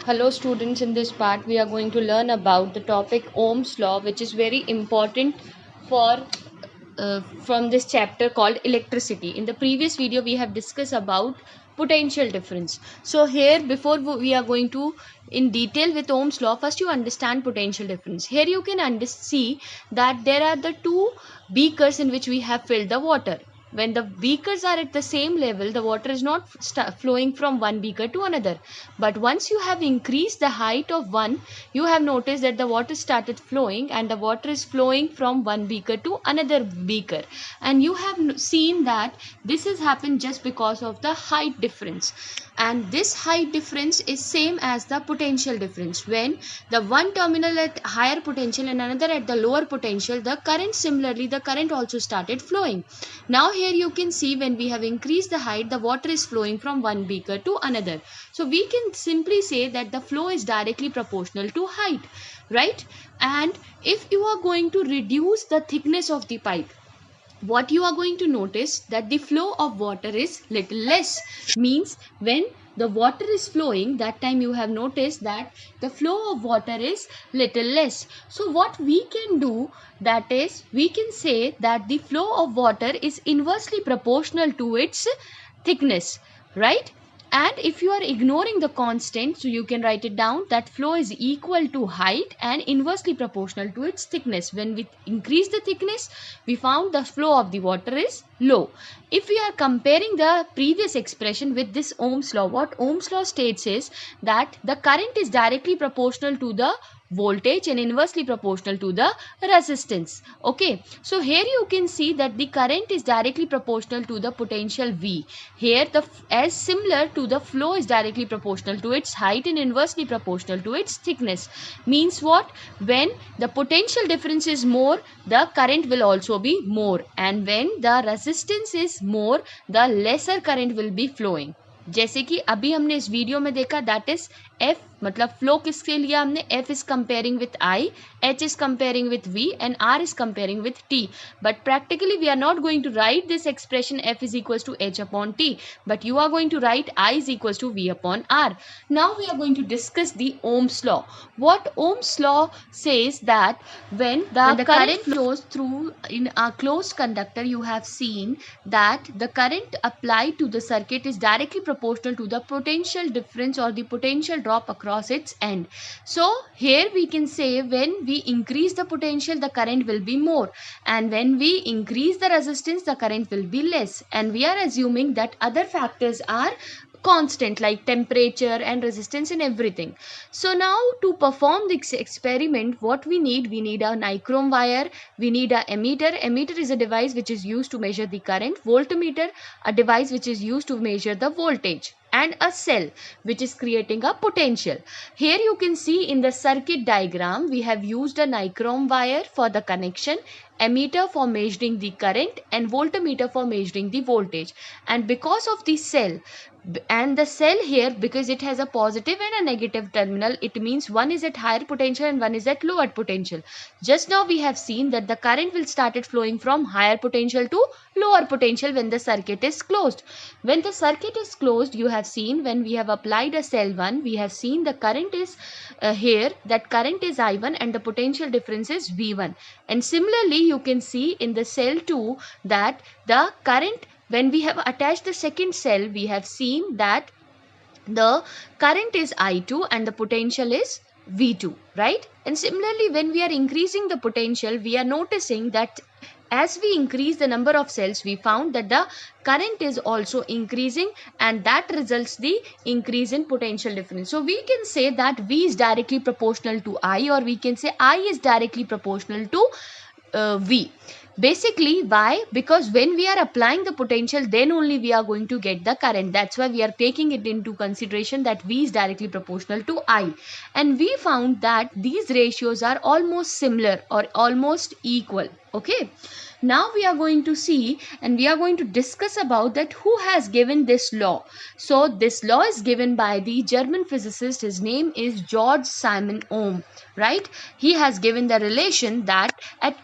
Hello students, in this part we are going to learn about the topic Ohm's law, which is very important for from this chapter called electricity. In the previous video we have discussed about potential difference. So here before we are going to in detail with Ohm's law, first you understand potential difference. Here you can see that there are the two beakers in which we have filled the water. When the beakers are at the same level, the water is not flowing from one beaker to another. But once you have increased the height of one, you have noticed that the water started flowing, and the water is flowing from one beaker to another beaker. And you have seen that this has happened just because of the height difference. And this height difference is same as the potential difference. When the one terminal at higher potential and another at the lower potential, the current also started flowing. Now here you can see when we have increased the height, the water is flowing from one beaker to another. So we can simply say that the flow is directly proportional to height, right? And if you are going to reduce the thickness of the pipe, what you are going to notice that the flow of water is little less. Means when the water is flowing, that time you have noticed that the flow of water is little less. So what we can do, that is we can say that the flow of water is inversely proportional to its thickness, right? And if you are ignoring the constant, so you can write it down that flow is equal to height and inversely proportional to its thickness. When we increase the thickness, we found the flow of the water is low. If we are comparing the previous expression with this Ohm's law, what Ohm's law states is that the current is directly proportional to the voltage and inversely proportional to the resistance. Okay, so here you can see that the current is directly proportional to the potential V. Here the as similar to the flow is directly proportional to its height and inversely proportional to its thickness. Means what? When the potential difference is more, the current will also be more, and when the resistance is more, the lesser current will be flowing. जैसे कि अभी हमने इस video में देखा, that is F मतलब flow किसके लिया हमने, F is comparing with I, H is comparing with V and R is comparing with T. But practically we are not going to write this expression F is equals to H upon T, but you are going to write I is equals to V upon R. Now we are going to discuss the Ohm's law. What Ohm's law says that when the current flows through in a closed conductor, you have seen that the current applied to the circuit is directly proportional to the potential difference or the potential drop across its end. So here we can say when we increase the potential, the current will be more, and when we increase the resistance, the current will be less. And we are assuming that other factors are constant like temperature and resistance and everything. So now to perform this experiment, what we need a nichrome wire, we need a ammeter. Ammeter is a device which is used to measure the current, voltmeter a device which is used to measure the voltage, and a cell which is creating a potential. Here you can see in the circuit diagram, we have used a nichrome wire for the connection, ammeter for measuring the current, and voltmeter for measuring the voltage. And because of the cell, and the cell here, because it has a positive and a negative terminal, it means one is at higher potential and one is at lower potential. Just now we have seen that the current will started flowing from higher potential to lower potential when the circuit is closed. When the circuit is closed, you have seen when we have applied a cell 1, we have seen the current is here, that current is I1 and the potential difference is V1. And similarly you can see in the cell 2 that the current, when we have attached the second cell, we have seen that the current is I2 and the potential is V2, right? And similarly when we are increasing the potential, we are noticing that as we increase the number of cells, we found that the current is also increasing, and that results the increase in potential difference. So we can say that V is directly proportional to I, or we can say I is directly proportional to V. Basically, why? Because when we are applying the potential, then only we are going to get the current. That's why we are taking it into consideration that V is directly proportional to I. And we found that these ratios are almost similar or almost equal. Okay. Now we are going to see and we are going to discuss about that who has given this law. So this law is given by the German physicist. His name is George Simon Ohm, right? He has given the relation that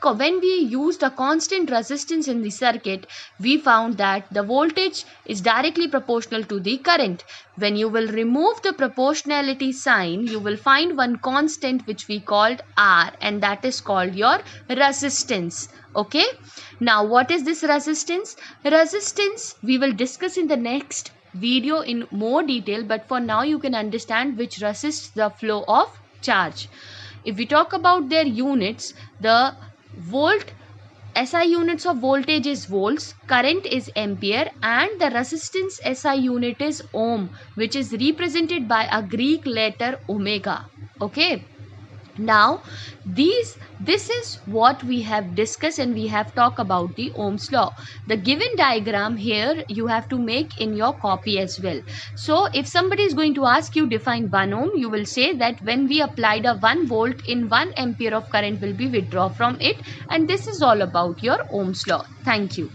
when we used a constant resistance in the circuit, we found that the voltage is directly proportional to the current. When you will remove the proportionality sign, you will find one constant which we called R, and that is called your resistance. Okay, now what is this resistance? Resistance we will discuss in the next video in more detail, but for now you can understand which resists the flow of charge. If we talk about their units, the volt SI units of voltage is volts, current is ampere, and the resistance SI unit is ohm, which is represented by a Greek letter omega. Okay. Now this is what we have discussed, and we have talked about the Ohm's law. The given diagram here you have to make in your copy as well. So if somebody is going to ask you define 1 ohm, you will say that when we applied a 1 volt in 1 ampere of current will be withdrawn from it, and this is all about your Ohm's law. Thank you.